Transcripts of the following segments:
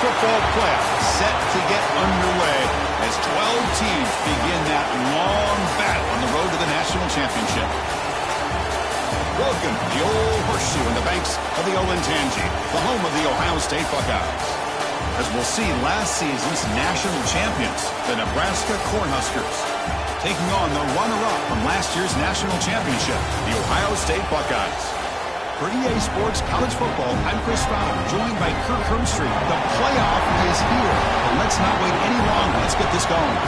football playoff set to get underway as 12 teams begin that long battle on the road to the national championship. Welcome to the old horseshoe in the banks of the Olentangy, the home of the Ohio State Buckeyes. As we'll see last season's national champions, the Nebraska Cornhuskers, taking on the runner-up from last year's national championship, the Ohio State Buckeyes. For EA Sports College Football, I'm Chris Fowler, joined by Kirk Herbstreit. The playoff is here, but let's not wait any longer. Let's get this going.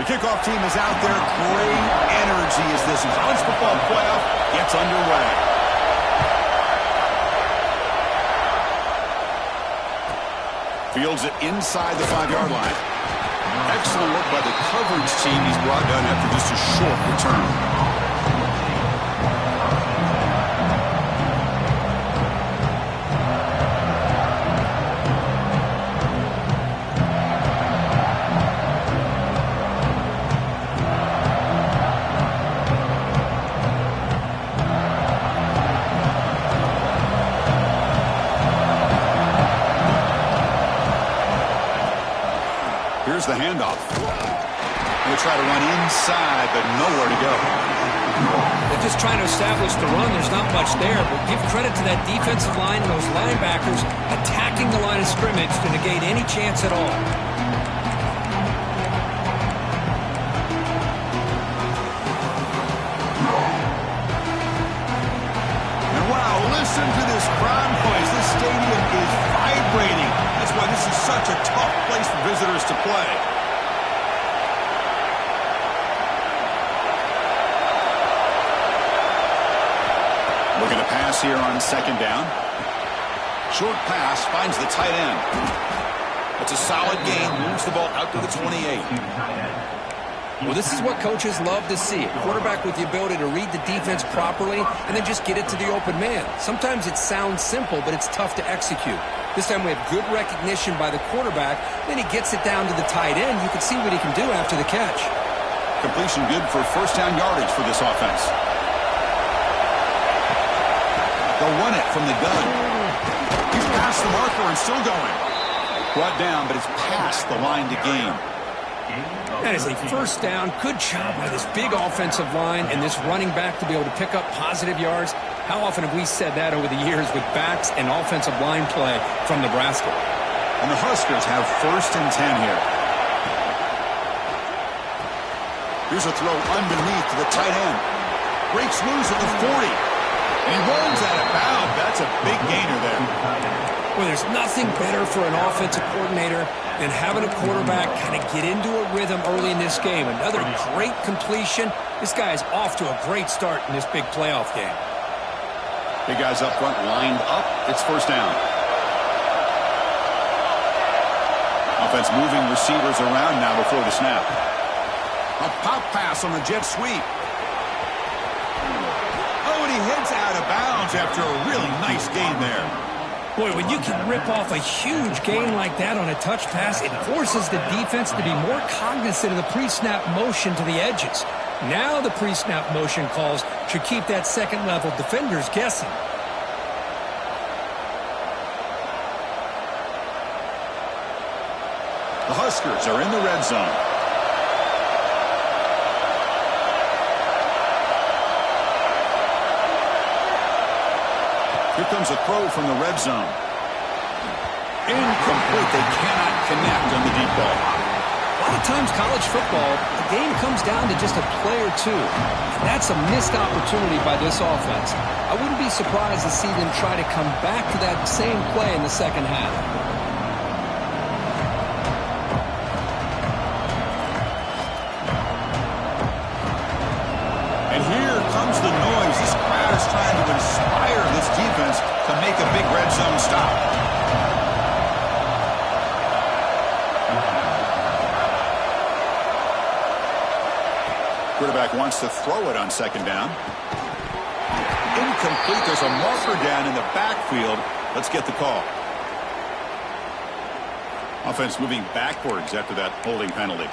The kickoff team is out there. Great energy as this college football playoff gets underway. Fields it inside the 5-yard line. Excellent work by the coverage team. He's brought down after just a short return. Here's the handoff. He'll try to run inside, but nowhere to go. They're just trying to establish the run. There's not much there, but give credit to that defensive line and those linebackers attacking the line of scrimmage to negate any chance at all. And wow, listen to this crowd noise. This stadium is vibrating. That's why this is such a tough place for visitors to play. Looking to pass here on second down. Short pass finds the tight end. It's a solid gain. Moves the ball out to the 28. Well, this is what coaches love to see. A quarterback with the ability to read the defense properly and then just get it to the open man. Sometimes it sounds simple, but it's tough to execute. This time we have good recognition by the quarterback. Then he gets it down to the tight end. You can see what he can do after the catch. Completion good for first down yardage for this offense. They'll run it from the gun. He's past the marker and still going. Brought down, but it's past the line to gain. That is a first down. Good job by this big offensive line and this running back to be able to pick up positive yards. How often have we said that over the years with backs and offensive line play from Nebraska? And the Huskers have first and 10 here. Here's a throw underneath to the tight end. Breaks loose at the 40. And he runs out of bounds. That's a big gainer there. Well, there's nothing better for an offensive coordinator than having a quarterback kind of get into a rhythm early in this game. Another great completion. This guy is off to a great start in this big playoff game. Big guys up front lined up. It's first down. Offense moving receivers around now before the snap. A pop pass on the jet sweep. Oh, and he heads out of bounds after a really nice gain there. Boy, when you can rip off a huge gain like that on a touch pass, it forces the defense to be more cognizant of the pre-snap motion to the edges. Now the pre-snap motion calls should keep that second-level defenders guessing. The Huskers are in the red zone. Here comes a throw from the red zone. Incomplete. They cannot connect on the deep ball. A lot of times college football, the game comes down to just a play or two. And that's a missed opportunity by this offense. I wouldn't be surprised to see them try to come back to that same play in the second half. Quarterback wants to throw it on second down. Incomplete. There's a marker down in the backfield. Let's get the call. Offense moving backwards after that holding penalty.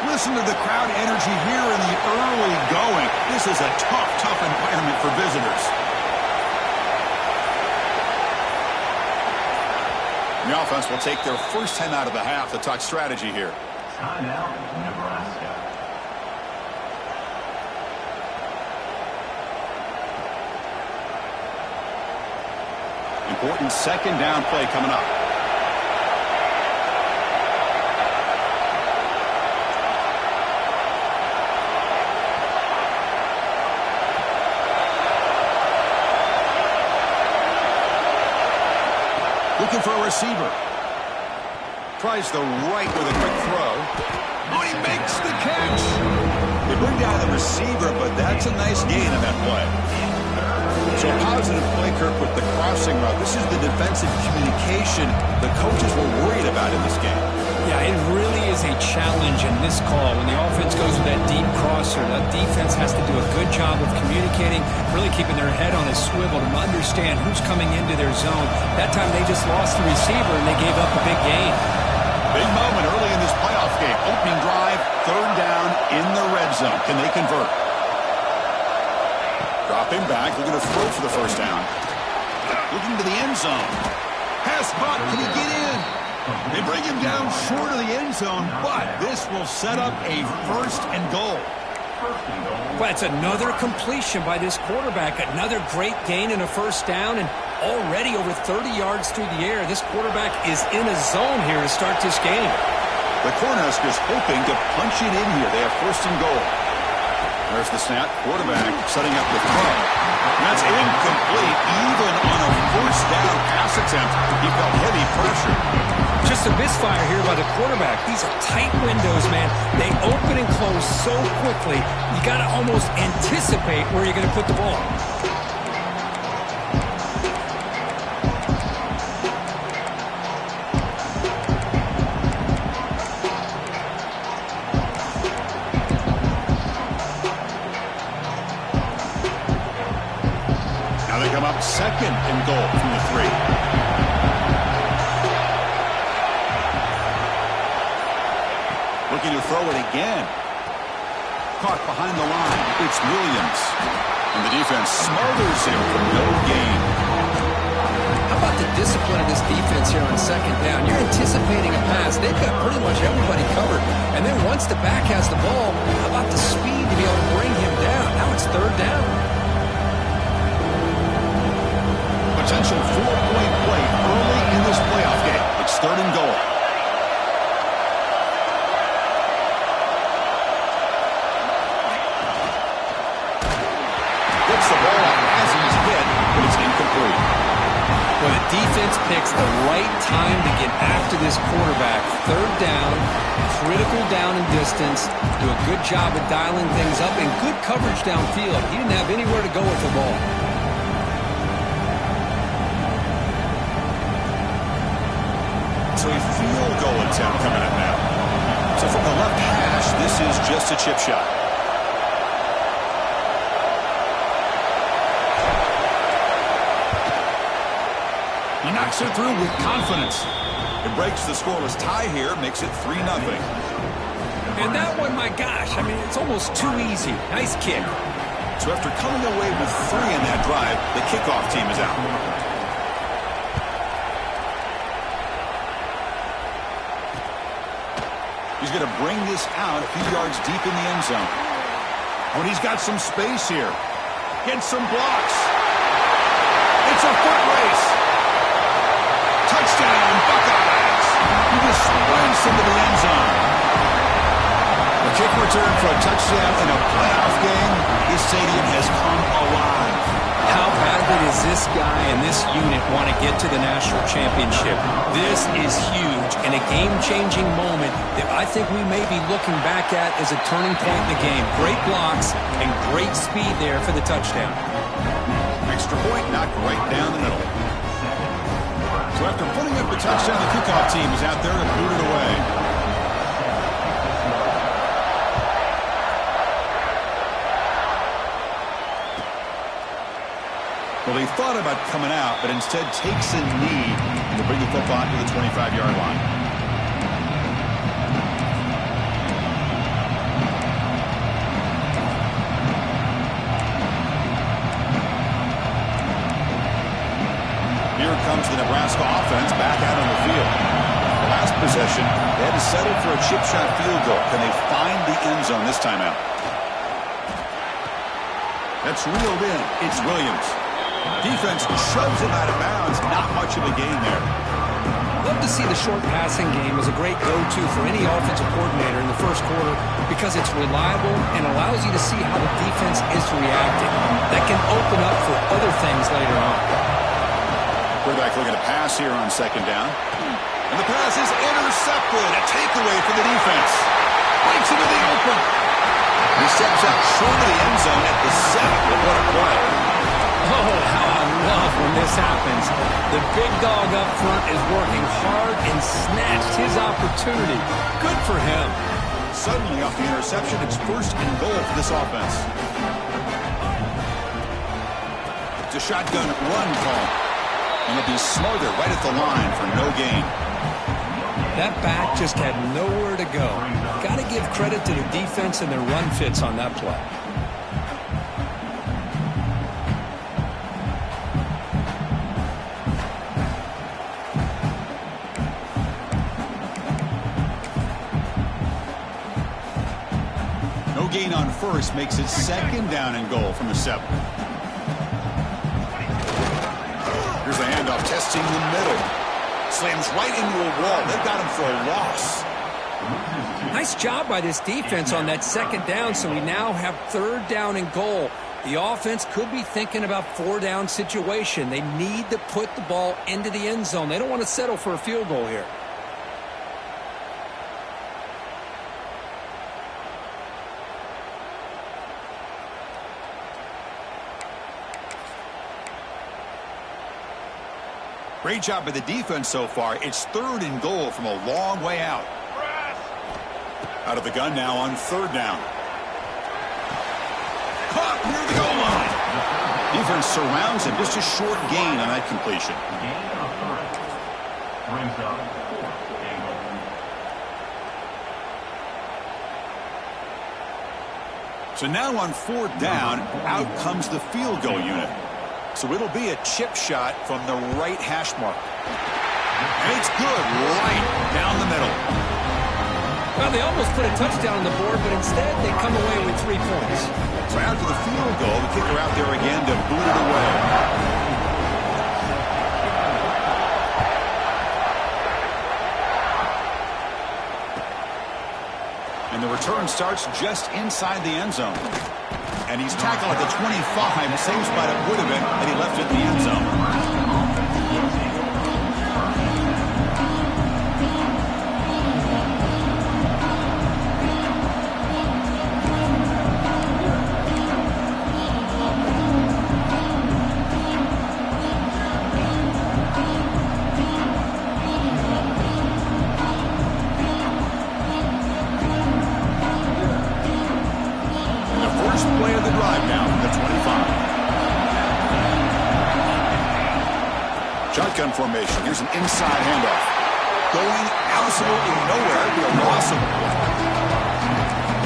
Listen to the crowd energy here in the early going. This is a tough environment for visitors. The offense will take their first time out of the half to talk strategy here. Timeout, Nebraska. Important second down play coming up. Looking for a receiver. Tries the right with a quick throw. Oh, he makes the catch. They bring down the receiver, but that's a nice gain on that play. So a positive play, Kirk, with the crossing route. This is the defensive communication the coaches were worried about in this game. Yeah, it really is a challenge in this call. When the offense goes with that deep crosser, the defense has to do a good job of communicating, really keeping their head on a swivel to understand who's coming into their zone. That time they just lost the receiver and they gave up a big gain. Big moment early in this playoff game. Opening drive, third down in the red zone. Can they convert? Dropping back, looking to throw for the first down. Looking to the end zone. Pass caught, can he get in? They bring him down short of the end zone, but this will set up a first and goal. Well, it's another completion by this quarterback. Another great gain in a first down, and already over 30 yards through the air. This quarterback is in a zone here to start this game. The Cornhuskers hoping to punch it in here. They have first and goal. There's the snap. Quarterback setting up the throw. That's incomplete. Even on a first down pass attempt, he felt heavy pressure. Just a misfire here by the quarterback. These are tight windows, man. They open and close so quickly, you got to almost anticipate where you're going to put the ball. Now they come up second and goal from the 3. Looking to throw it again. Caught behind the line. It's Williams. And the defense smothers him for no gain. How about the discipline of this defense here on second down? You're anticipating a pass. They've got pretty much everybody covered. And then once the back has the ball, how about the speed to be able to bring him down? Now it's third down. Potential 4-point play early in this playoff game. It's third and goal. Gets the ball as he's hit, but it's incomplete. Well, the defense picks the right time to get after this quarterback. Third down, critical down and distance. Do a good job of dialing things up and good coverage downfield. He didn't have anywhere to go with the ball. So a field goal attempt coming up now. So from the left hash, this is just a chip shot. He knocks it through with confidence. It breaks the scoreless tie here, makes it 3-0. And that one, my gosh, I mean, it's almost too easy. Nice kick. So after coming away with 3 in that drive, the kickoff team is out. He's going to bring this out a few yards deep in the end zone. Oh, and he's got some space here. Gets some blocks. It's a foot race. Touchdown, Buckeyes. He just sprints into the end zone. A kick return for a touchdown in a playoff game. This stadium has come alive. How badly does this guy and this unit want to get to the national championship? This is huge and a game-changing moment that I think we may be looking back at as a turning point in the game. Great blocks and great speed there for the touchdown. Extra point knocked right down the middle. So after putting up the touchdown, the kickoff team is out there to boot it away. Well, they thought about coming out, but instead takes a knee to bring the football to the 25-yard line. Here comes the Nebraska offense back out on the field. The last possession, they had to settle for a chip shot field goal. Can they find the end zone this time out? That's reeled in. It's Williams. Defense shoves him out of bounds. Not much of a gain there. Love to see the short passing game as a great go-to for any offensive coordinator in the first quarter because it's reliable and allows you to see how the defense is reacting. That can open up for other things later on. Quarterback looking to pass here on second down. And the pass is intercepted. A takeaway for the defense. Breaks into the open. He steps out short of the end zone at the 7. What a play. Oh, how I love when this happens. The big dog up front is working hard and snatched his opportunity. Good for him. Suddenly off the interception, it's first and goal for this offense. It's a shotgun run call. And it'll be smothered right at the line for no gain. That back just had nowhere to go. Got to give credit to the defense and their run fits on that play. No gain on first makes it second down and goal from the 7. Here's a handoff testing the middle. Slams right into a wall. They've got him for a loss. Nice job by this defense on that second down, so we now have third down and goal. The offense could be thinking about 4-down situation. They need to put the ball into the end zone. They don't want to settle for a field goal here. Great job by the defense so far. It's third and goal from a long way out. Out of the gun now on third down. Caught near the goal line. Defense surrounds him. Just a short gain on that completion. Gain of 3. Brings up 4th and goal. So now on fourth down, out comes the field goal unit. So it'll be a chip shot from the right hash mark. And it's good right down the middle. Well, they almost put a touchdown on the board, but instead they come away with 3 points. So after the field goal, the kicker out there again to boot it away. And the return starts just inside the end zone. And he's tackled at the 25. Same spot it would have been had he left it in the end zone. Shotgun formation. Here's an inside handoff. Going absolutely nowhere. It'd be a loss of.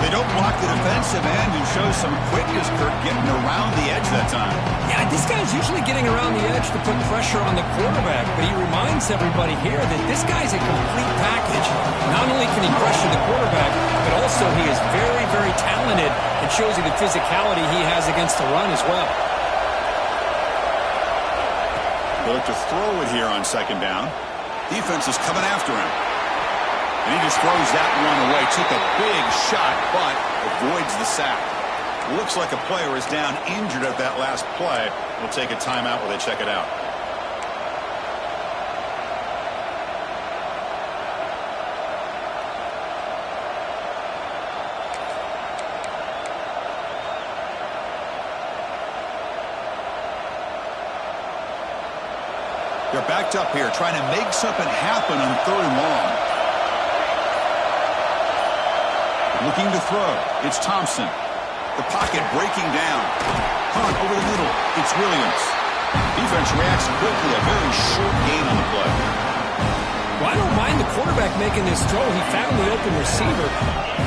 They don't block the defensive end and show some quickness, Kirk, getting around the edge that time. Yeah, this guy's usually getting around the edge to put pressure on the quarterback, but he reminds everybody here that this guy's a complete package. Not only can he pressure the quarterback, but also he is very, very talented and shows you the physicality he has against the run as well. They look to throw it here on second down. Defense is coming after him. And he just throws that one away. Took a big shot, but avoids the sack. Looks like a player is down injured at that last play. will take a timeout while they check it out. They're backed up here, trying to make something happen on 3rd and long. Looking to throw. It's Thompson. The pocket breaking down. Hunt over the middle. It's Williams. Defense reacts quickly. A very short gain on the play. Well, I don't mind the quarterback making this throw. He found the open receiver.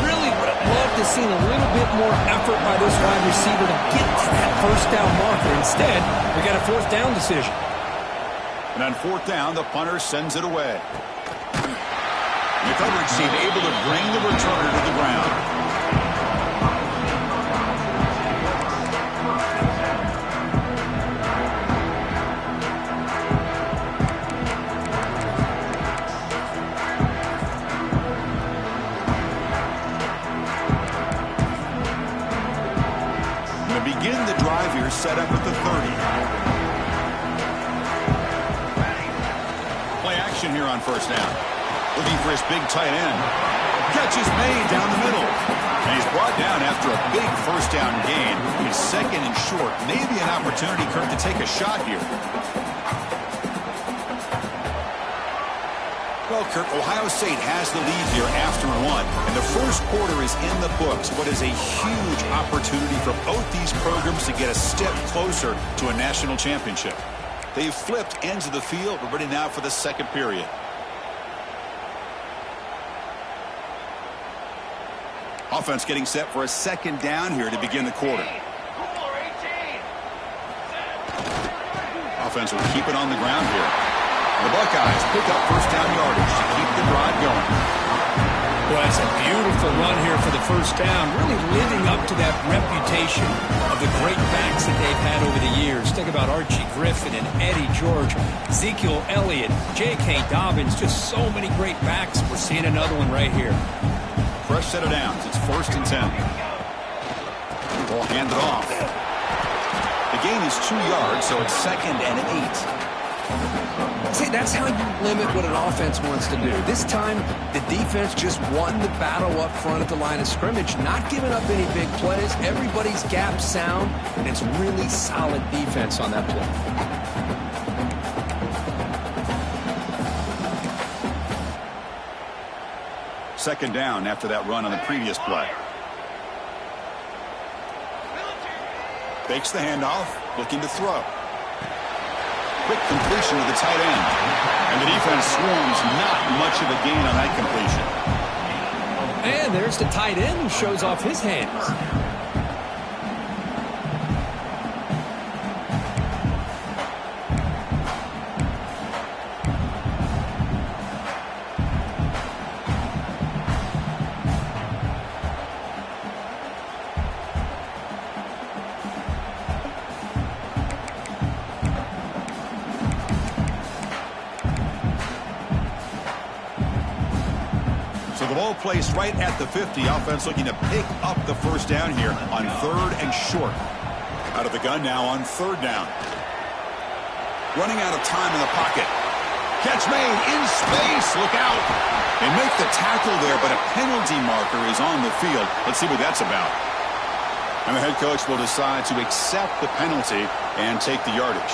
Really would have loved to see a little bit more effort by this wide receiver to get to that first down marker. Instead, we got a 4th down decision. And on 4th down, the punter sends it away. The coverage team able to bring the returner to the ground. And to begin the drive here, set up at the 30. Here on 1st down. Looking for his big tight end. Catch is made down the middle. And he's brought down after a big 1st down gain. He's 2nd and short. Maybe an opportunity, Kirk, to take a shot here. Well, Kirk, Ohio State has the lead here after 1. And the first quarter is in the books. What is a huge opportunity for both these programs to get a step closer to a national championship. They've flipped ends of the field. We're ready now for the 2nd period. Offense getting set for a 2nd down here to begin the quarter. Offense will keep it on the ground here. The Buckeyes pick up 1st down yardage to keep the drive going. Well, it's a beautiful run here for the 1st down, really living up to that reputation of the great backs that they've had over the years. Think about Archie Griffin and Eddie George, Ezekiel Elliott, J.K. Dobbins, just so many great backs. We're seeing another one right here. Fresh set of downs. It's 1st and 10. Ball handed off. The gain is 2 yards, so it's 2nd and 8. See, that's how you limit what an offense wants to do. This time, the defense just won the battle up front at the line of scrimmage, not giving up any big plays. Everybody's gap sound, and it's really solid defense on that play. Second down after that run on the previous play. Fakes the handoff, looking to throw. Quick completion to the tight end. And the defense swarms, not much of a gain on that completion. And there's the tight end who shows off his hands. Placed right at the 50. Offense looking to pick up the 1st down here on 3rd and short. Out of the gun now on 3rd down. Running out of time in the pocket. Catch made in space. Look out. They make the tackle there, but a penalty marker is on the field. Let's see what that's about. And the head coach will decide to accept the penalty and take the yardage.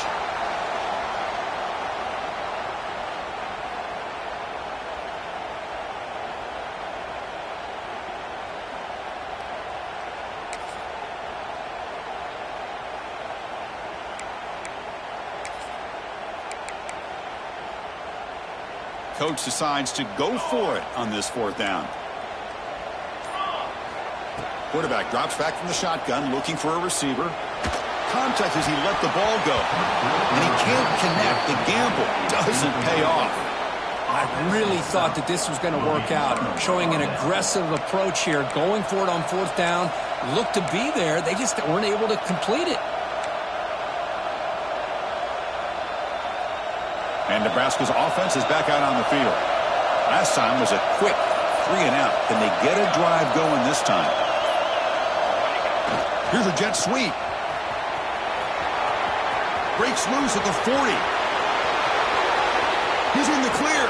Coach decides to go for it on this 4th down. Quarterback drops back from the shotgun, looking for a receiver. Contact as he let the ball go. And he can't connect. The gamble doesn't pay off. I really thought that this was going to work out. Showing an aggressive approach here, going for it on 4th down. Looked to be there. They just weren't able to complete it. And Nebraska's offense is back out on the field. Last time was a quick 3 and out. Can they get a drive going this time? Here's a jet sweep. Breaks loose at the 40. He's in the clear.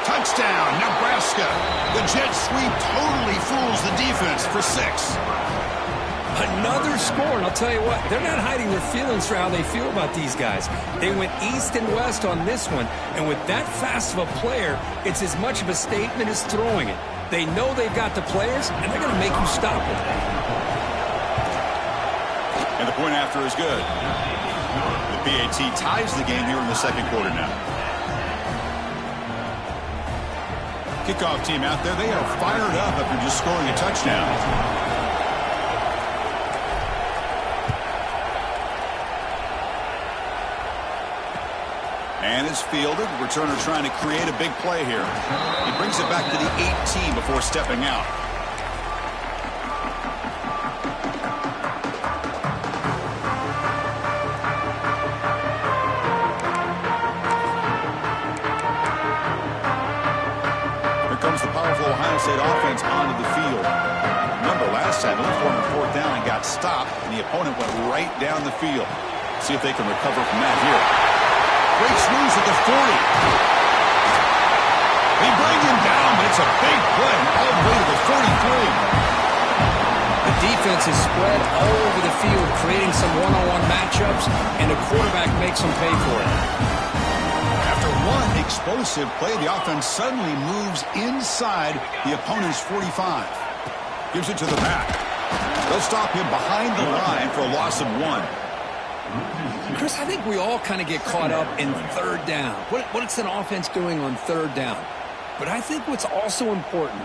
Touchdown, Nebraska. The jet sweep totally fools the defense for 6. Another score, and I'll tell you what, they're not hiding their feelings for how they feel about these guys. They went east and west on this one, and with that fast of a player, it's as much of a statement as throwing it. They know they've got the players, and they're going to make you stop them. And the point after is good. The PAT ties the game here in the second quarter now. Kickoff team out there, they are fired up after just scoring a touchdown. And it's fielded. Returner trying to create a big play here. He brings it back to the 18 before stepping out. Here comes the powerful Ohio State offense onto the field. Remember, last time, it was on 4th down and got stopped, and the opponent went right down the field. See if they can recover from that here. Breaks loose at the 40. They bring him down, but it's a big play all the way to the 43. The defense is spread all over the field, creating some one-on-one matchups, and the quarterback makes them pay for it. After one explosive play, the offense suddenly moves inside the opponent's 45. Gives it to the back. They'll stop him behind the line for a loss of 1. Chris, I think we all kind of get caught up in 3rd down. What's an offense doing on 3rd down? But I think what's also important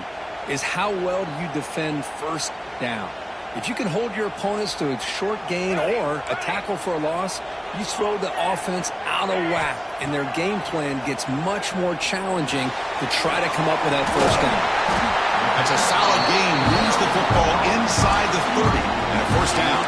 is how well do you defend 1st down. If you can hold your opponents to a short gain or a tackle for a loss, you throw the offense out of whack, and their game plan gets much more challenging to try to come up with that 1st down. That's a solid game. Moves the football inside the 30 and a 1st down.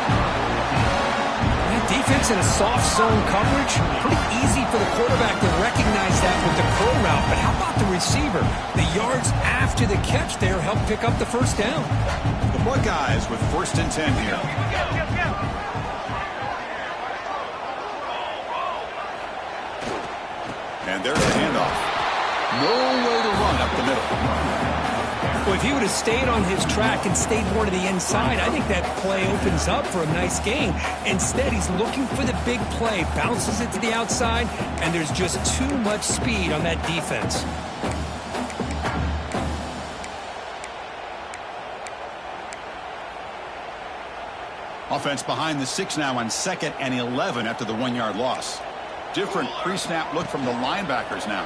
Defense in a soft zone coverage, pretty easy for the quarterback to recognize that with the curl route. But how about the receiver? The yards after the catch there help pick up the 1st down. The Buckeyes with 1st and 10 here. And there's the handoff. No way to run up the middle. Well, if he would have stayed on his track and stayed more to the inside, I think that play opens up for a nice gain. Instead, he's looking for the big play, bounces it to the outside, and there's just too much speed on that defense. Offense behind the 6 now on 2nd and 11 after the 1-yard loss. Different pre-snap look from the linebackers now.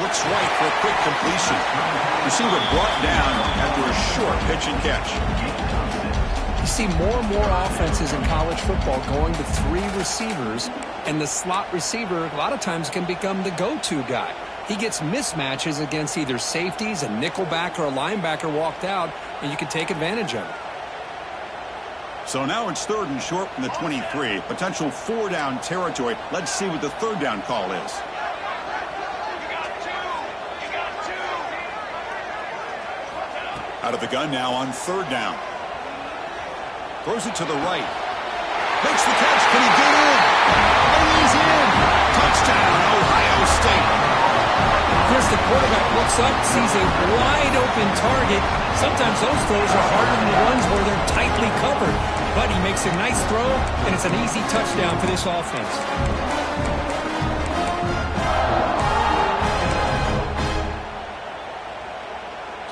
Looks right for a quick completion. Receiver brought down after a short pitch and catch. You see more and more offenses in college football going to 3 receivers, and the slot receiver a lot of times can become the go-to guy. He gets mismatches against either safeties, a nickelback, or a linebacker walked out, and you can take advantage of it. So now it's 3rd and short from the 23. Potential 4-down territory. Let's see what the 3rd down call is. Out of the gun now on 3rd down. Throws it to the right. Makes the catch. Can he get in? And he's in. Touchdown, Ohio State. Chris, the quarterback looks up, sees a wide-open target. Sometimes those throws are harder than the ones where they're tightly covered. But he makes a nice throw, and it's an easy touchdown for this offense.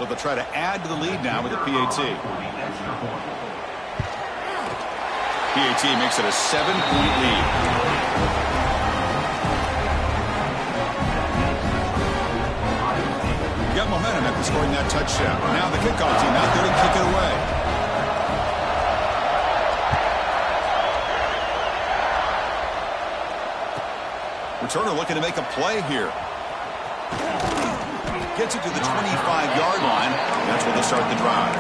So they'll try to add to the lead now with the PAT. PAT makes it a 7-point lead. Got momentum after scoring that touchdown. Now the kickoff team out there to kick it away. Returner looking to make a play here. Gets it to the 25-yard line. That's where they'll start the drive.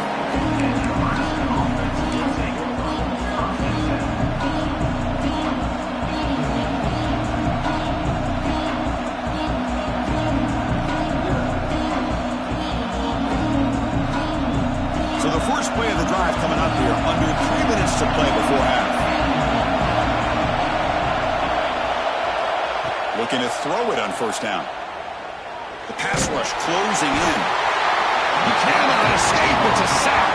So the first play of the drive coming up here. Under 3 minutes to play before half. Looking to throw it on first down. The pass rush closing in. He cannot escape. It's a sack.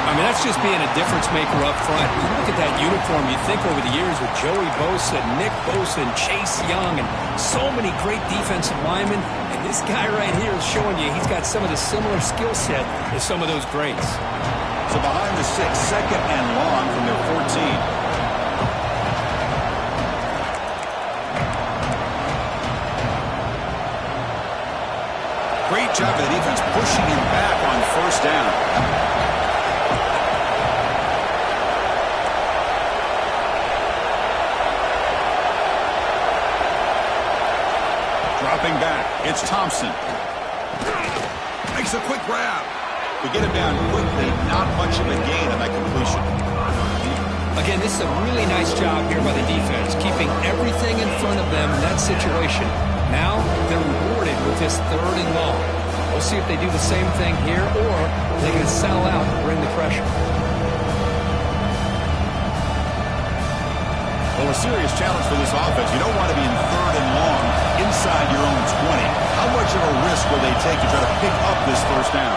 I mean, that's just being a difference maker up front. You look at that uniform, you think over the years with Joey Bosa, Nick Bosa, and Chase Young, and so many great defensive linemen. And this guy right here is showing you he's got some of the similar skill set as some of those greats. So behind the 6, second and long from their 14. Great job of the defense pushing him back on first down. Dropping back, it's Thompson. Makes a quick grab. To get him down quickly, not much of a gain on that completion. Again, this is a really nice job here by the defense, keeping everything in front of them in that situation. Now they're rewarded with this 3rd and long. We'll see if they do the same thing here, or they can settle out and bring the pressure. Well, a serious challenge for this offense. You don't want to be in 3rd and long inside your own 20. How much of a risk will they take to try to pick up this first down?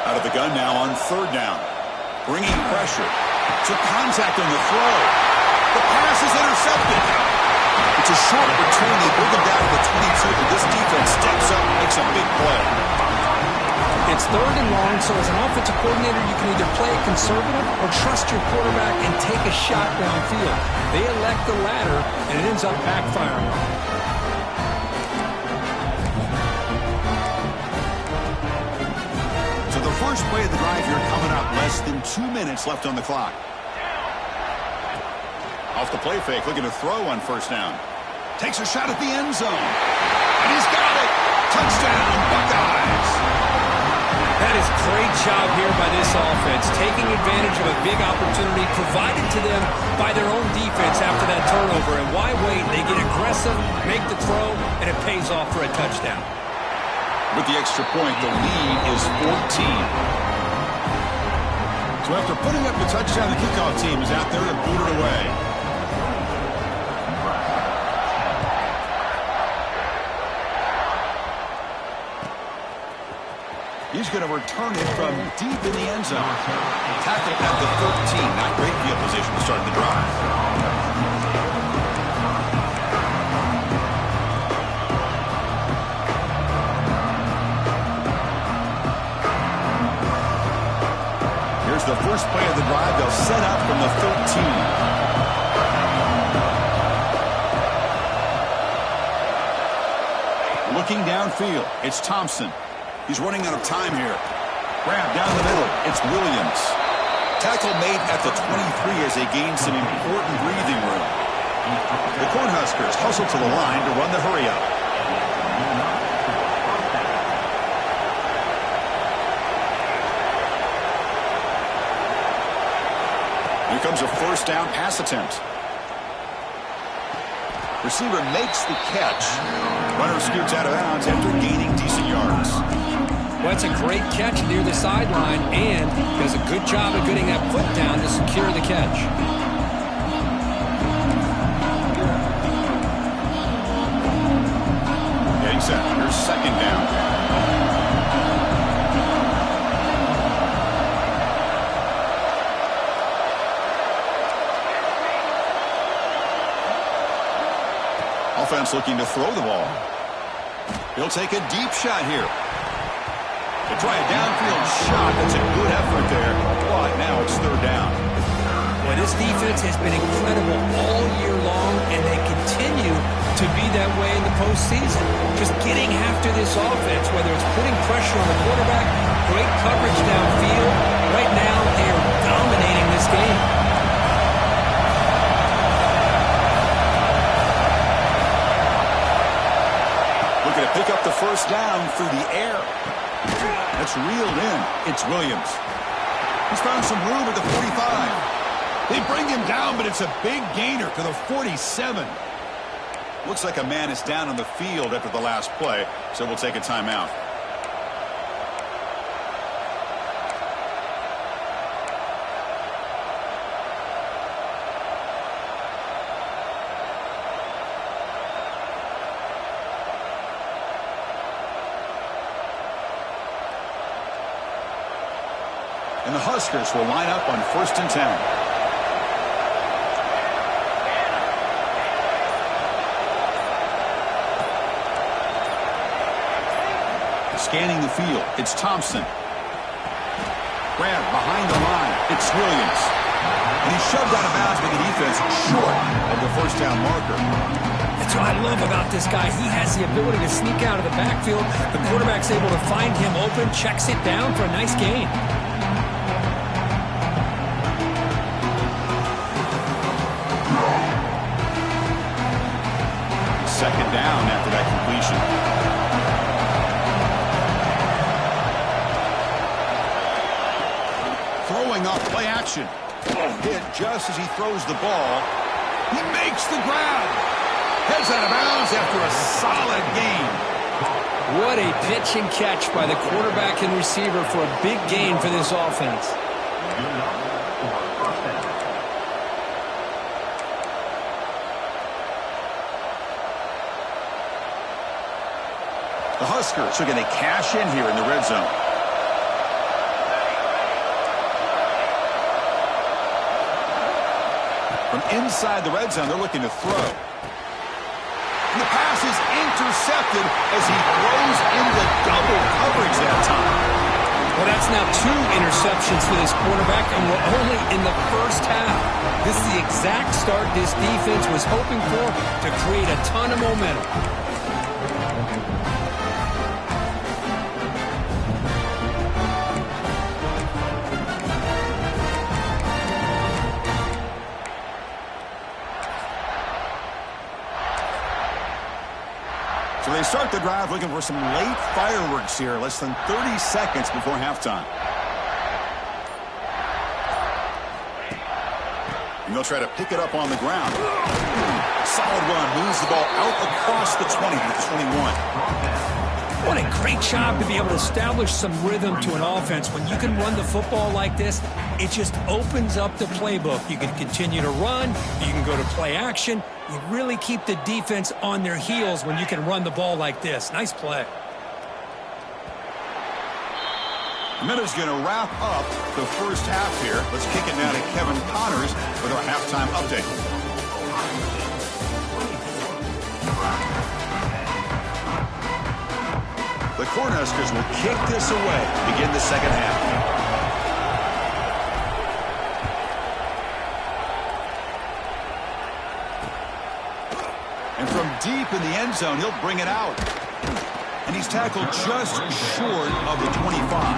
Out of the gun now on 3rd down. Bringing pressure. Took contact on the throw. The pass is intercepted. It's a short return. They bring him down to the 22, but this defense steps up and makes a big play. It's 3rd and long, so as an offensive coordinator, you can either play it conservative or trust your quarterback and take a shot downfield. They elect the latter, and it ends up backfiring. So the first play of the drive here coming up, less than 2 minutes left on the clock. Off the play fake, looking to throw on first down. Takes a shot at the end zone. And he's got it. Touchdown, Buckeyes. That is a great job here by this offense, taking advantage of a big opportunity provided to them by their own defense after that turnover. And why wait? They get aggressive, make the throw, and it pays off for a touchdown. With the extra point, the lead is 14. So after putting up the touchdown, the kickoff team is out there to boot it away. He's going to return it from deep in the end zone. Tackle at the 13. Not great field position to start the drive. Here's the first play of the drive. They'll set up from the 13. Looking downfield, it's Thompson. He's running out of time here. Grab down the middle. It's Williams. Tackle made at the 23 as they gain some important breathing room. The Cornhuskers hustle to the line to run the hurry up. Here comes a first down pass attempt. Receiver makes the catch. Runner scoots out of bounds after gaining decent yards. Well, that's a great catch near the sideline, and does a good job of getting that foot down to secure the catch. Getting set. Here's second down. Offense looking to throw the ball. He'll take a deep shot here. They try a downfield shot. That's a good effort there. But now it's third down. Well, this defense has been incredible all year long, and they continue to be that way in the postseason. Just getting after this offense, whether it's putting pressure on the quarterback, great coverage downfield. Right now, they are dominating this game. Looking to pick up the first down through the air. That's reeled in. It's Williams. He's found some room at the 45. They bring him down, but it's a big gainer to the 47. Looks like a man is down on the field after the last play, so we'll take a timeout. And the Huskers will line up on 1st and 10. Scanning the field, it's Thompson. Grab behind the line, it's Williams. And he's shoved out of bounds by the defense short of the first down marker. That's what I love about this guy. He has the ability to sneak out of the backfield. The quarterback's able to find him open, checks it down for a nice gain. Second down after that completion. Off play action. Hit just as he throws the ball. He makes the grab. Heads out of bounds after a solid gain. What a pitch and catch by the quarterback and receiver for a big gain for this offense. The Huskers are going to cash in here in the red zone. From inside the red zone, they're looking to throw. And the pass is intercepted as he throws into double coverage that time. Well, that's now 2 interceptions for this quarterback, and we're only in the first half. This is the exact start this defense was hoping for to create a ton of momentum. So they start the drive looking for some late fireworks here, less than 30 seconds before halftime. And they'll try to pick it up on the ground. Solid run, moves the ball out across the 20 to the 21. What a great job to be able to establish some rhythm to an offense. When you can run the football like this, it just opens up the playbook. You can continue to run. You can go to play action. You really keep the defense on their heels when you can run the ball like this. Nice play. Minuta's going to wrap up the first half here. Let's kick it now to Kevin Connors with our halftime update. The Cornhuskers will kick this away, begin the second half. And from deep in the end zone, he'll bring it out. And he's tackled just short of the 25.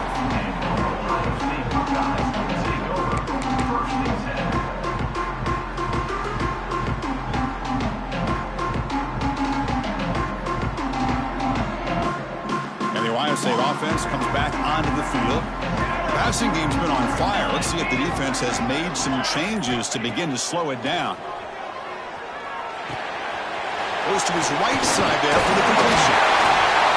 And the Ohio State offense comes back onto the field. The passing game's been on fire. Let's see if the defense has made some changes to begin to slow it down. Goes to his right side there for the completion.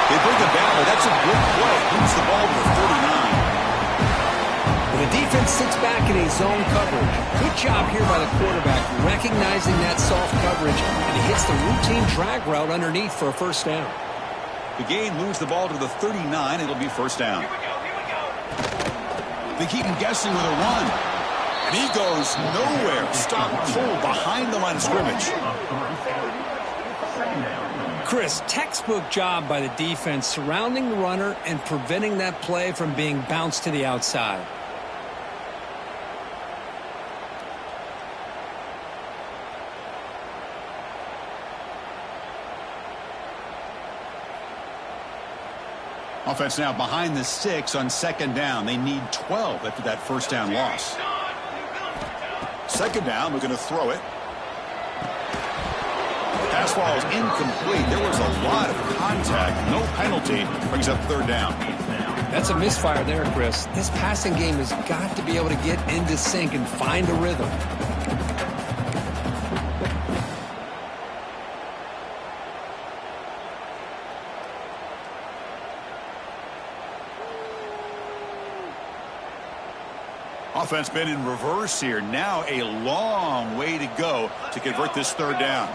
They bring him down, but that's a good play. Moves the ball to the 39. The defense sits back in a zone coverage. Good job here by the quarterback, recognizing that soft coverage, and he hits the routine drag route underneath for a first down. The gain moves the ball to the 39. It'll be first down. They keep him guessing with a run. And he goes nowhere. Stop cold behind the line of scrimmage. Chris, textbook job by the defense surrounding the runner and preventing that play from being bounced to the outside. Offense now behind the 6 on second down. They need 12 after that first down loss. Second down, we're going to throw it. Pass ball is incomplete. There was a lot of contact. No penalty. Brings up third down. That's a misfire there, Chris. This passing game has got to be able to get into sync and find a rhythm. Offense been in reverse here. Now a long way to go to convert this third down.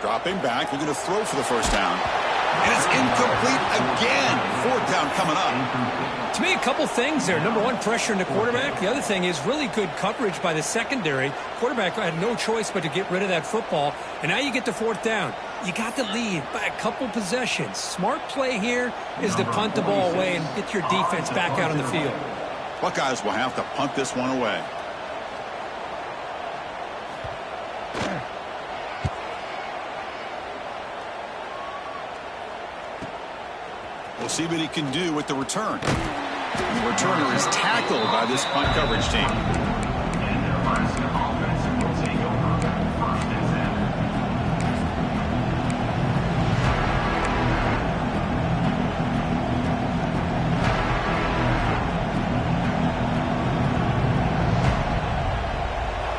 Dropping back, they're going to throw for the first down. And it's incomplete again. Fourth down coming up. To me, a couple things there. Number one, pressure in the quarterback. The other thing is really good coverage by the secondary. Quarterback had no choice but to get rid of that football. And now you get to fourth down. You got the lead by a couple possessions. Smart play here is to punt the ball away and get your defense back out on the field. Buckeyes will have to punt this one away. We'll see what he can do with the return. The returner is tackled by this punt coverage team. And the Nebraska offense will take over 1st and 10.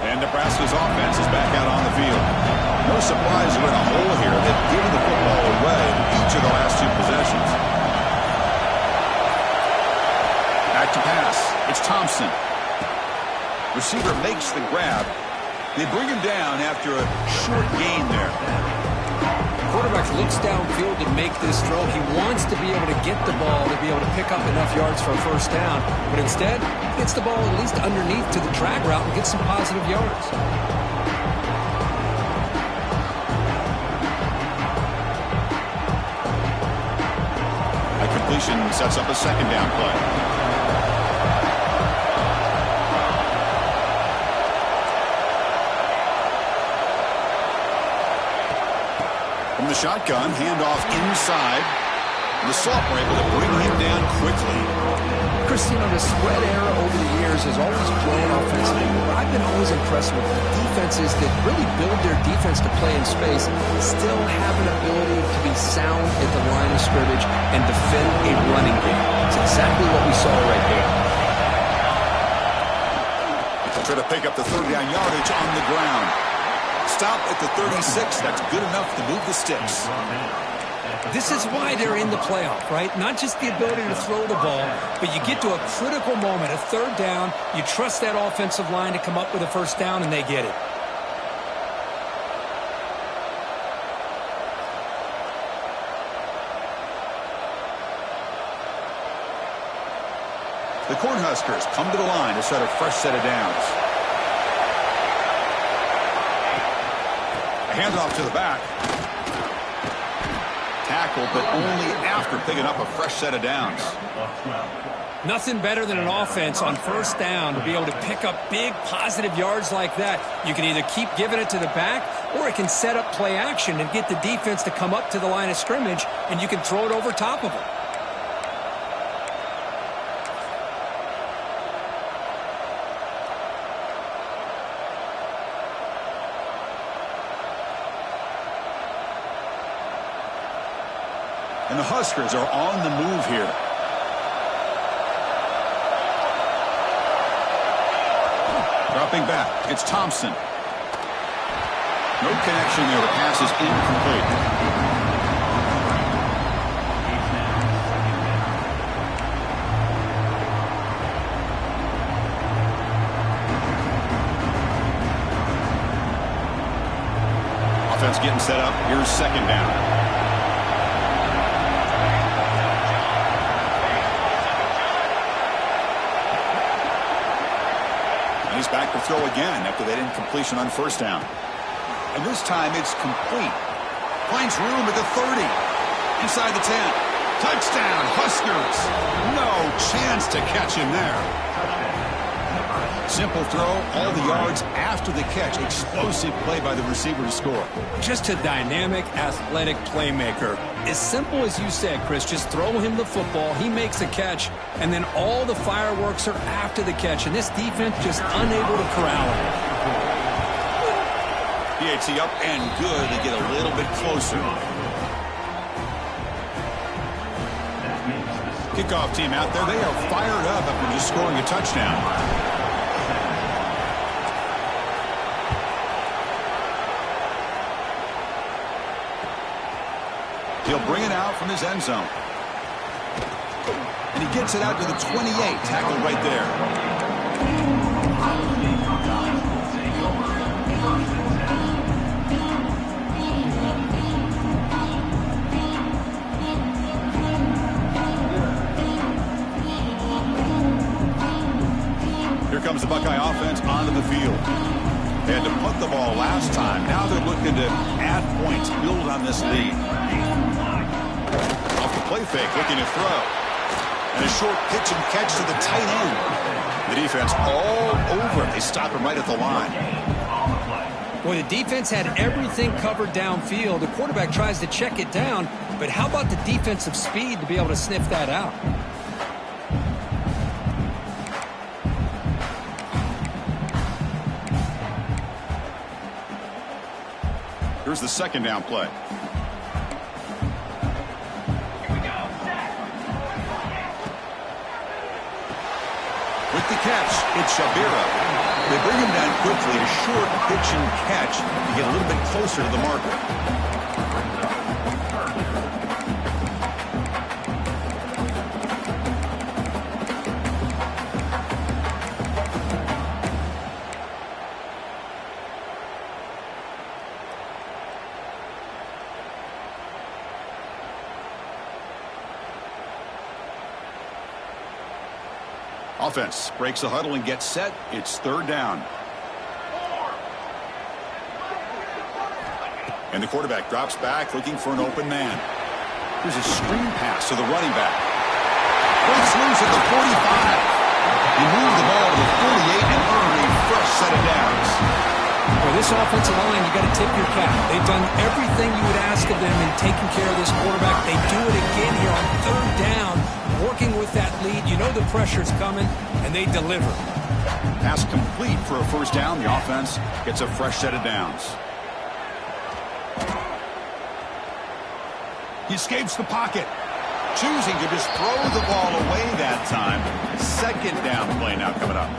And Nebraska's offense is back out on the field. No surprise we're in a hole here. They've given the football away in each of the last two possessions. Back to pass. It's Thompson. Receiver makes the grab. They bring him down after a short gain there. Quarterback looks downfield to make this throw. He wants to be able to get the ball to be able to pick up enough yards for a first down. But instead, he gets the ball at least underneath to the drag route and gets some positive yards. A completion sets up a second down play. From the shotgun, handoff inside. The Salt were able to bring him down quickly. Christine, the spread era over the years has always grown offensively. But I've been always impressed with defenses that really build their defense to play in space, still have an ability to be sound at the line of scrimmage and defend a running game. It's exactly what we saw right there. They'll try to pick up the third down yardage on the ground. Stop at the 36. That's good enough to move the sticks. This is why they're in the playoff, right? Not just the ability to throw the ball, but you get to a critical moment, a third down. You trust that offensive line to come up with a first down, and they get it. The Cornhuskers come to the line to set a fresh set of downs. A handoff to the back. Tackle, but only after picking up a fresh set of downs. Nothing better than an offense on first down to be able to pick up big positive yards like that. You can either keep giving it to the back, or it can set up play action and get the defense to come up to the line of scrimmage, and you can throw it over top of them. And the Huskers are on the move here. Dropping back, it's Thompson. No connection there. The pass is incomplete. Offense getting set up. Here's second down. He's back to throw again after that incompletion on first down. And this time it's complete. Finds room at the 30. Inside the 10. Touchdown, Huskers. No chance to catch him there. Simple throw, all the yards after the catch. Explosive play by the receiver to score. Just a dynamic, athletic playmaker. As simple as you said, Chris, just throw him the football, he makes a catch, and then all the fireworks are after the catch, and this defense just unable to corral him. PAT up and good to get a little bit closer. Kickoff team out there, they are fired up after just scoring a touchdown. He'll bring it out from his end zone. And he gets it out to the 28. Tackled right there. the field. They had to punt the ball last time. Now they're looking to add points, build on this lead. Off the play fake, looking to throw. And a short pitch and catch to the tight end. The defense all over it. They stop him right at the line. Boy, the defense had everything covered downfield. The quarterback tries to check it down, but how about the defensive speed to be able to sniff that out? Here's the second down play. With the catch, it's Shabira. They bring him down quickly, a short pitch and catch to get a little bit closer to the marker. Offense breaks the huddle and gets set. It's third down. And the quarterback drops back looking for an open man. Here's a screen pass to the running back. Breaks loose at the 45. He moved the ball to the 48 and earned a fresh set of downs. For this offensive line, you got to tip your cap. They've done everything you would ask of them in taking care of this quarterback. They do it again here on third down, working with that lead. You know the pressure's coming, and they deliver. Pass complete for a first down. The offense gets a fresh set of downs. He escapes the pocket, choosing to just throw the ball away that time. Second down play now coming up.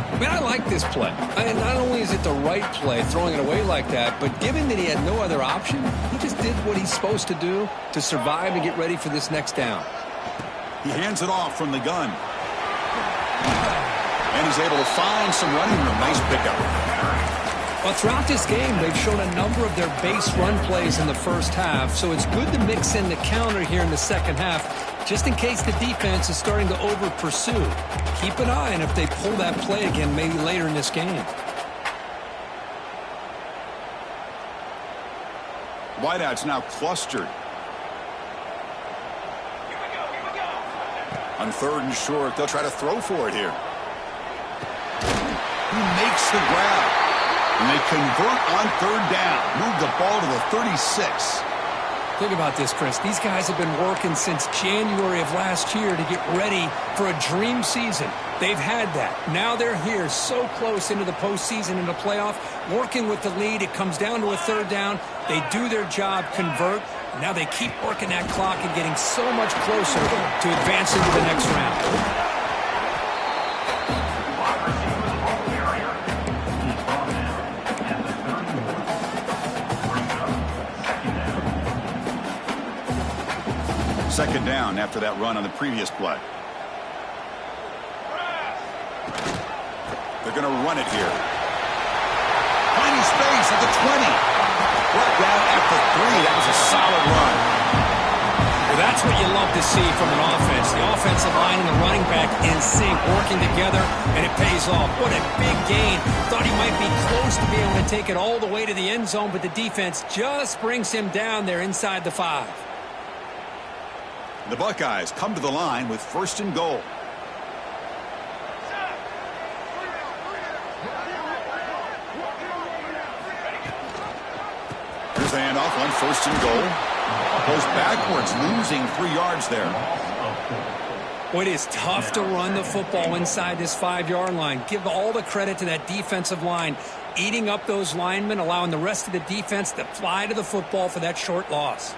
I mean, I like this play. And not only is it the right play, throwing it away like that, but given that he had no other option, he just did what he's supposed to do to survive and get ready for this next down. He hands it off from the gun. And he's able to find some running room. Nice pickup. Well, throughout this game, they've shown a number of their base run plays in the first half, so it's good to mix in the counter here in the second half, just in case the defense is starting to over-pursue. Keep an eye on if they pull that play again maybe later in this game. Wideouts now clustered. On third and short, they'll try to throw for it here. He makes the grab. And they convert on third down. Move the ball to the 36. Think about this, Chris. These guys have been working since January of last year to get ready for a dream season. They've had that. Now they're here so close into the postseason and the playoff, working with the lead. It comes down to a third down. They do their job, convert. Now they keep working that clock and getting so much closer to advancing to the next round. Second down after that run on the previous play. They're going to run it here. Finding space at the 20. Brought down at the 3. That was a solid run. Well, that's what you love to see from an offense. The offensive line and the running back in sync, working together, and it pays off. What a big gain. Thought he might be close to being able to take it all the way to the end zone, but the defense just brings him down there inside the 5. The Buckeyes come to the line with first and goal. Here's the handoff on first and goal. Goes backwards, losing 3 yards there. Boy, it is tough to run the football inside this 5-yard line. Give all the credit to that defensive line, eating up those linemen, allowing the rest of the defense to fly to the football for that short loss.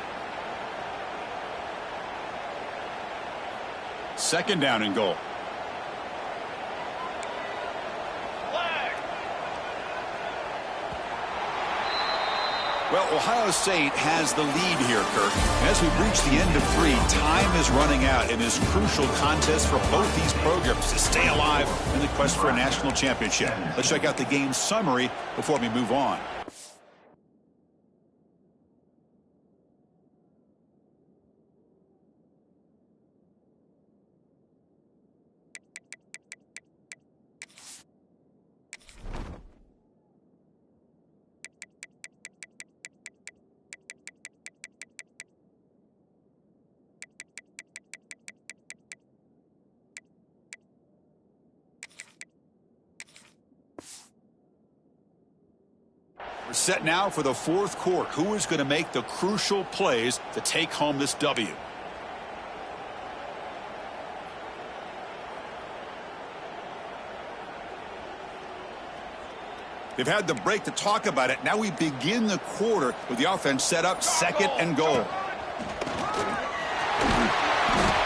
Second down and goal. Well, Ohio State has the lead here, Kirk. As we reach the end of 3, time is running out in this crucial contest for both these programs to stay alive in the quest for a national championship. Let's check out the game summary before we move on. We're set now for the fourth quarter. Who is going to make the crucial plays to take home this W? They've had the break to talk about it. Now we begin the quarter with the offense set up, 2nd and goal.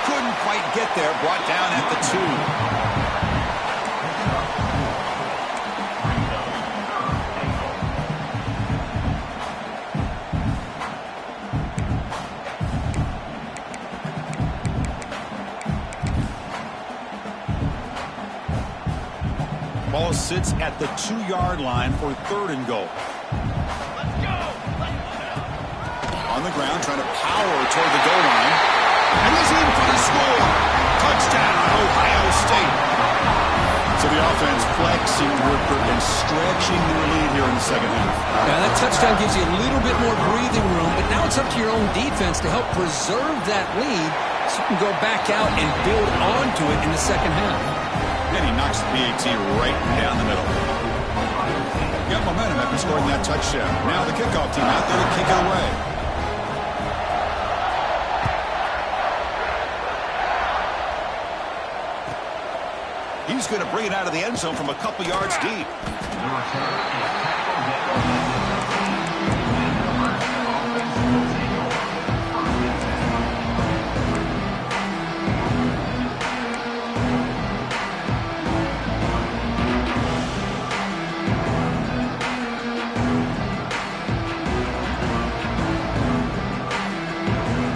Couldn't quite get there. Brought down at the 2. Ball sits at the 2-yard line for 3rd and goal. On the ground, trying to power toward the goal line. And he's in for the score. Touchdown, Ohio State. So the offense flexing and stretching their lead here in the second half. Now that touchdown gives you a little bit more breathing room, but now it's up to your own defense to help preserve that lead so you can go back out and build onto it in the second half. And he knocks the PAT right down the middle. Got momentum after scoring that touchdown. Now the kickoff team out there to kick it away. He's going to bring it out of the end zone from a couple yards deep.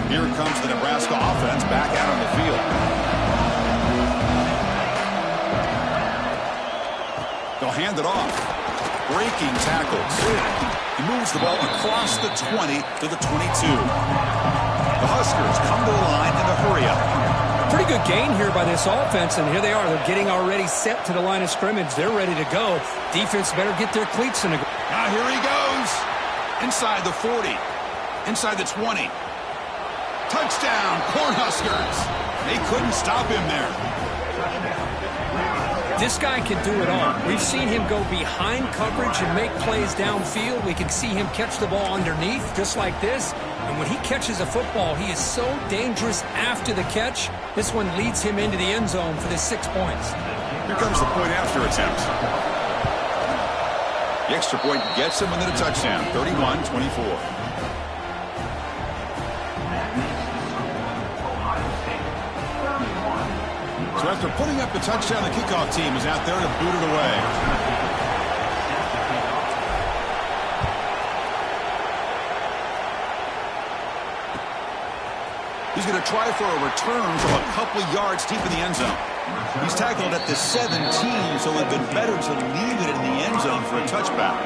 Here comes the Nebraska offense back out on the field. They'll hand it off. Breaking tackles. He moves the ball across the 20 to the 22. The Huskers come to the line in a hurry-up. Pretty good gain here by this offense, and here they are. They're getting already set to the line of scrimmage. They're ready to go. Defense better get their cleats in the ground. Now here he goes. Inside the 40. Inside the 20. Touchdown, Cornhuskers. They couldn't stop him there. This guy can do it all. We've seen him go behind coverage and make plays downfield. We can see him catch the ball underneath, just like this. And when he catches a football, he is so dangerous after the catch. This one leads him into the end zone for the 6 points. Here comes the point after attempt. The extra point gets him within a touchdown, 31-24. So after putting up the touchdown, the kickoff team is out there to boot it away. He's going to try for a return from a couple yards deep in the end zone. He's tackled at the 17, so it would have been better to leave it in the end zone for a touchback.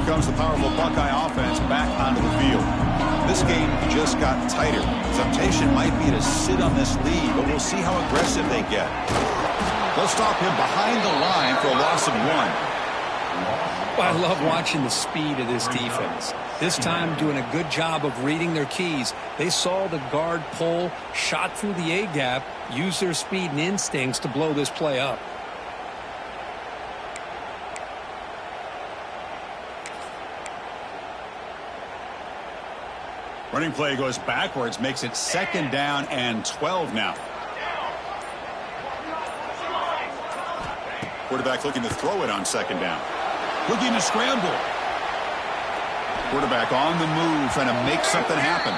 Comes the powerful Buckeye offense back onto the field. This game just got tighter. Temptation might be to sit on this lead, but we'll see how aggressive they get. They'll stop him behind the line for a loss of 1. Well, I love watching the speed of this defense. This time doing a good job of reading their keys. They saw the guard pull, shot through the A-gap, used their speed and instincts to blow this play up. Running play goes backwards, makes it 2nd down and 12 now. Quarterback looking to throw it on 2nd down. Looking to scramble. Quarterback on the move, trying to make something happen.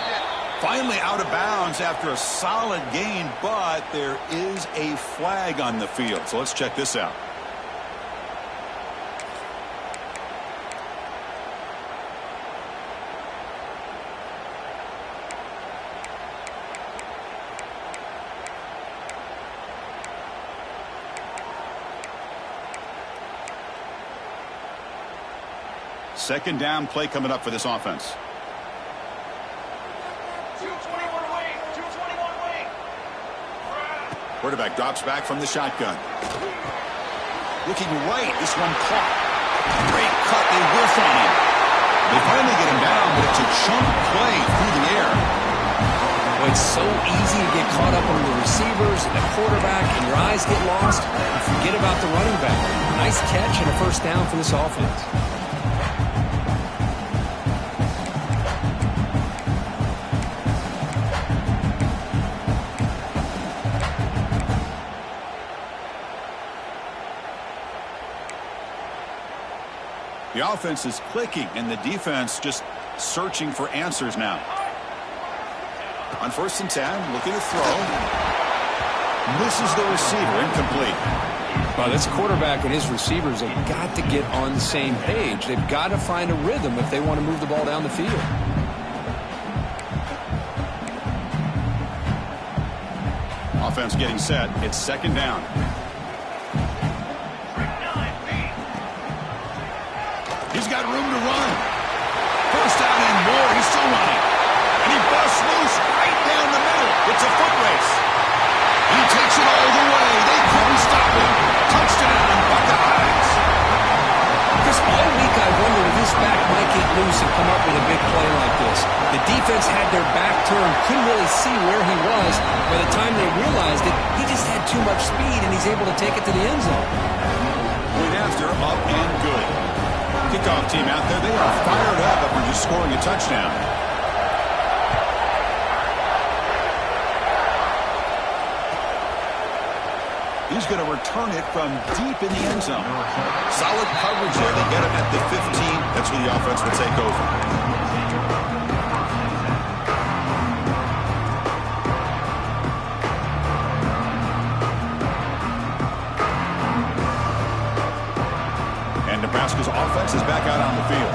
Finally out of bounds after a solid gain, but there is a flag on the field. So let's check this out. Second down play coming up for this offense. 221 wing. 221 wing. Quarterback drops back from the shotgun. Looking right. This one caught. Great cut. They whiff on him. They finally get him down, but it's a chunk play through the air. Well, it's so easy to get caught up on the receivers and the quarterback, and your eyes get lost. You forget about the running back. Nice catch and a first down for this offense. The offense is clicking, and the defense just searching for answers now. On 1st and 10, looking to throw. Misses the receiver, incomplete. Well, this quarterback and his receivers have got to get on the same page. They've got to find a rhythm if they want to move the ball down the field. Offense getting set. It's 2nd down. He's got room to run. 1st down and more. He's still running. And he busts loose right down the middle. It's a foot race. He takes it all the way. They couldn't stop him. Touchdown, Buckeyes. Chris, all week I wondered if this back might get loose and come up with a big play like this. The defense had their back turned, couldn't really see where he was. By the time they realized it, he just had too much speed, and he's able to take it to the end zone. Point after, up and good. Kickoff team out there, they are fired up after just scoring a touchdown. He's going to return it from deep in the end zone. Solid coverage there. They get him at the 15. That's where the offense will take over. And Nebraska's offense is back out on the field.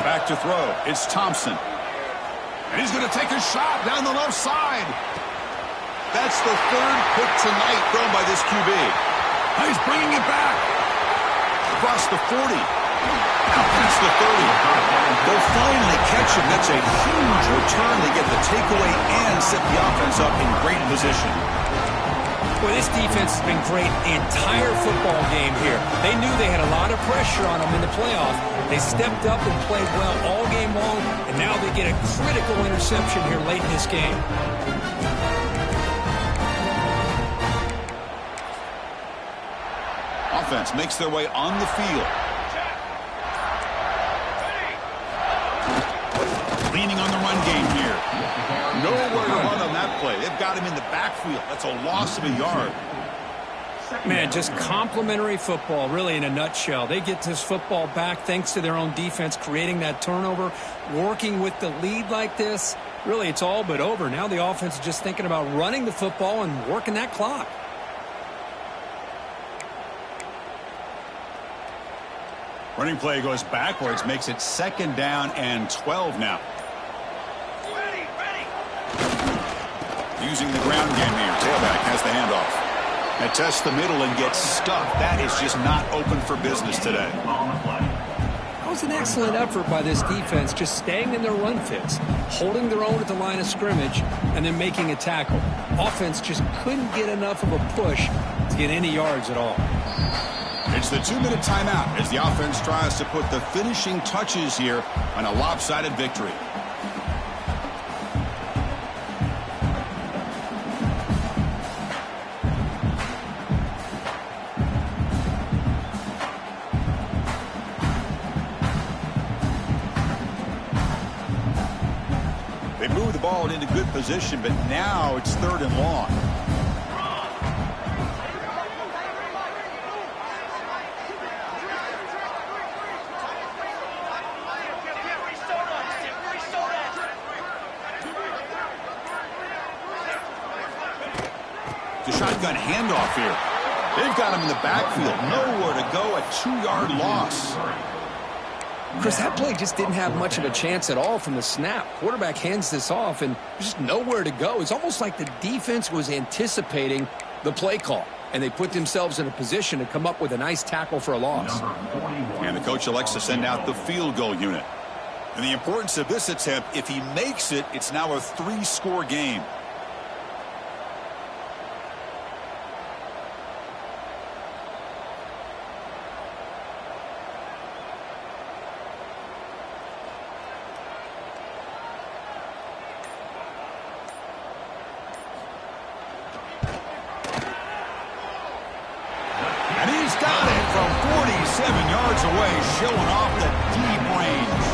Back to throw. It's Thompson. And he's going to take a shot down the left side. That's the 3rd pick tonight thrown by this QB. He's bringing it back. Across the 40. Out past the 30. They'll finally catch him. That's a huge return. They get the takeaway and set the offense up in great position. Well, this defense has been great the entire football game here. They knew they had a lot of pressure on them in the playoff. They stepped up and played well all game long, and now they get a critical interception here late in this game. Offense makes their way on the field. Leaning on the run game here. Nowhere to run on that play. They've got him in the backfield. That's a loss of a yard. Man, just complimentary football, really, in a nutshell. They get this football back thanks to their own defense, creating that turnover, working with the lead like this. Really, it's all but over. Now the offense is just thinking about running the football and working that clock. Running play goes backwards, makes it 2nd down and 12 now. Using the ground game here. Tailback has the handoff. And tests the middle and gets stuck. That is just not open for business today. That was an excellent effort by this defense, just staying in their run fits, holding their own at the line of scrimmage, and then making a tackle. Offense just couldn't get enough of a push to get any yards at all. It's the 2-minute timeout as the offense tries to put the finishing touches here on a lopsided victory. They move the ball into good position, but now it's 3rd and long. The shotgun handoff here. They've got him in the backfield. Nowhere to go. A 2-yard loss. Chris, that play just didn't have much of a chance at all from the snap. Quarterback hands this off, and there's just nowhere to go. It's almost like the defense was anticipating the play call, and they put themselves in a position to come up with a nice tackle for a loss. And the coach elects to send out the field goal unit. And the importance of this attempt, if he makes it, it's now a 3-score game. yards away, showing off the deep range.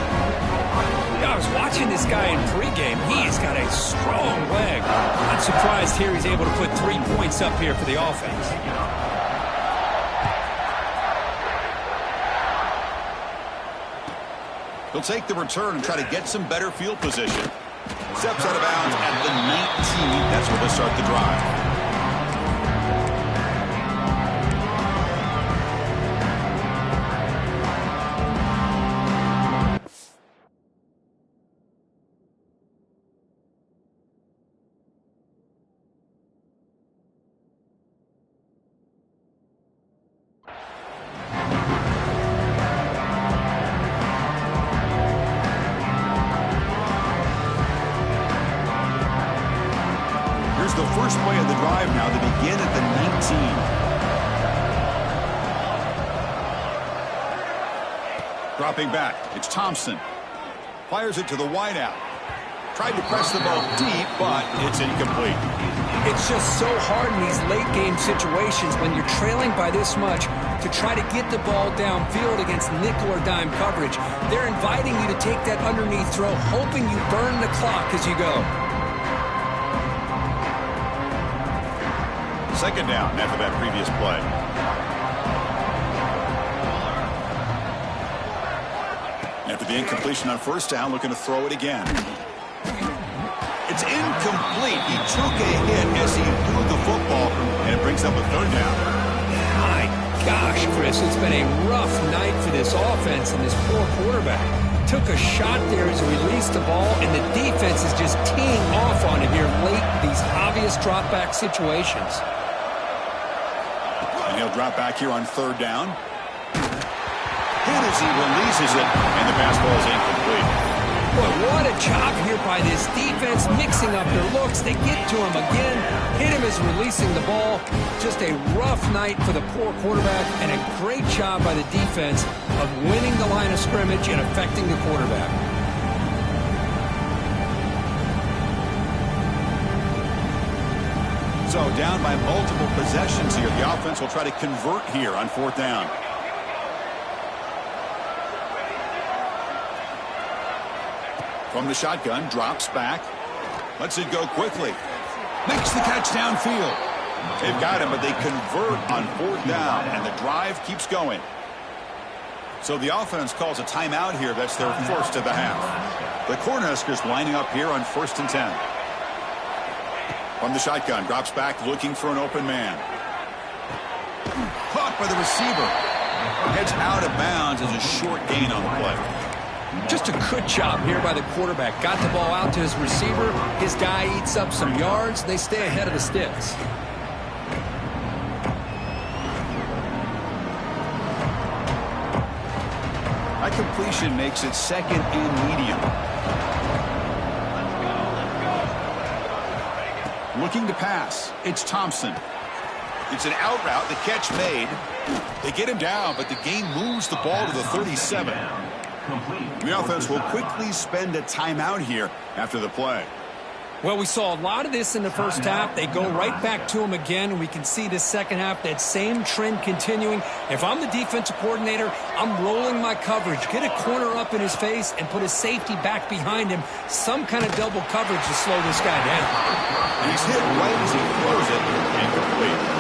Yeah, I was watching this guy in pregame. He's got a strong leg. Not surprised here he's able to put 3 points up here for the offense. He'll take the return and try to get some better field position. Steps out of bounds at the 19. That's where they'll start the drive. Here's the first play of the drive now. They begin at the 19. Dropping back, it's Thompson. Fires it to the wideout. Tried to press the ball deep, but it's incomplete. It's just so hard in these late-game situations when you're trailing by this much to try to get the ball downfield against nickel or dime coverage. They're inviting you to take that underneath throw, hoping you burn the clock as you go. Second down after that previous play. After the incompletion on first down, looking to throw it again. It's incomplete. He took a hit as he threw the football, and it brings up a third down. My gosh, Chris, it's been a rough night for this offense and this poor quarterback. Took a shot there as he released the ball, and the defense is just teeing off on it here late in these obvious drop-back situations. And he'll drop back here on third down. Hit as he releases it, and the pass ball is incomplete. Boy, what a job here by this defense, mixing up their looks. They get to him again, hit him as releasing the ball. Just a rough night for the poor quarterback, and a great job by the defense of winning the line of scrimmage and affecting the quarterback. So down by multiple possessions here. The offense will try to convert here on fourth down. From the shotgun, drops back. Lets it go quickly. Makes the catch downfield. They've got him, but they convert on fourth down, and the drive keeps going. So the offense calls a timeout here. That's their first of the half. The Cornhuskers lining up here on 1st and 10. From the shotgun, drops back looking for an open man. Caught by the receiver. Heads out of bounds as a short gain on the play. Just a good job here by the quarterback. Got the ball out to his receiver. His guy eats up some yards. They stay ahead of the sticks. That completion makes it second and medium. Looking to pass. It's Thompson. It's an out route. The catch made. They get him down, but the game moves the ball to the 37. The offense will quickly spend a timeout here after the play. Well, we saw a lot of this in the first half. They go right back to him again, and we can see this second half, that same trend continuing. If I'm the defensive coordinator, I'm rolling my coverage. Get a corner up in his face and put a safety back behind him. Some kind of double coverage to slow this guy down. And he's hit right as he throws it. Incomplete.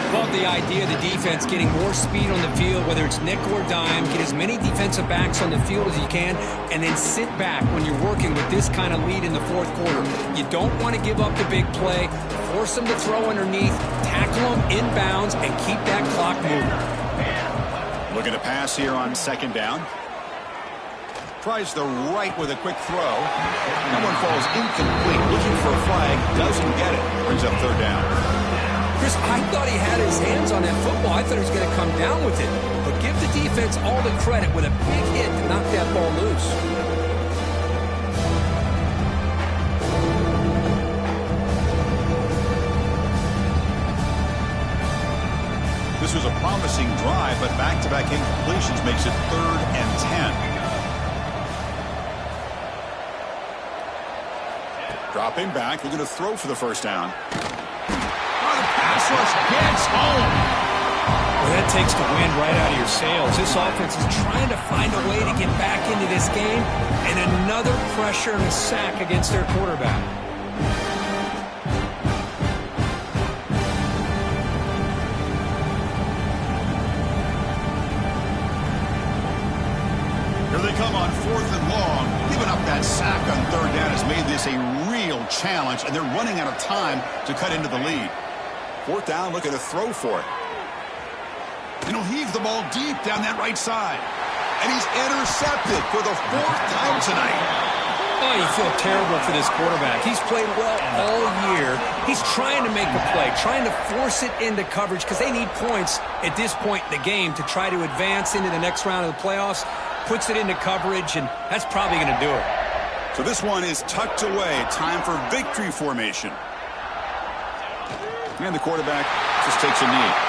Love the idea of the defense getting more speed on the field, whether it's nickel or dime. Get as many defensive backs on the field as you can, and then sit back when you're working with this kind of lead in the fourth quarter. You don't want to give up the big play. Force them to throw underneath, tackle them inbounds, and keep that clock moving. Looking to pass here on second down. Tries the right with a quick throw. That one falls incomplete. Looking for a flag. Doesn't get it. Brings up third down. Chris, I thought he had his hands on that football. I thought he was going to come down with it. But give the defense all the credit with a big hit to knock that ball loose. This was a promising drive, but back-to-back incompletions makes it 3rd and 10. Dropping back, looking to throw for the first down. Oh, the pass rush gets home. That takes the wind right out of your sails. This offense is trying to find a way to get back into this game, and another pressure and a sack against their quarterback. Here they come on 4th and long. Giving up that sack on 3rd down has made this a real challenge, and they're running out of time to cut into the lead. 4th down, looking to throw for it. And he'll heave the ball deep down that right side. And he's intercepted for the 4th time tonight. Oh, you feel terrible for this quarterback. He's played well all year. He's trying to make a play, trying to force it into coverage because they need points at this point in the game to try to advance into the next round of the playoffs. Puts it into coverage, and that's probably going to do it. So this one is tucked away. Time for victory formation. And the quarterback just takes a knee.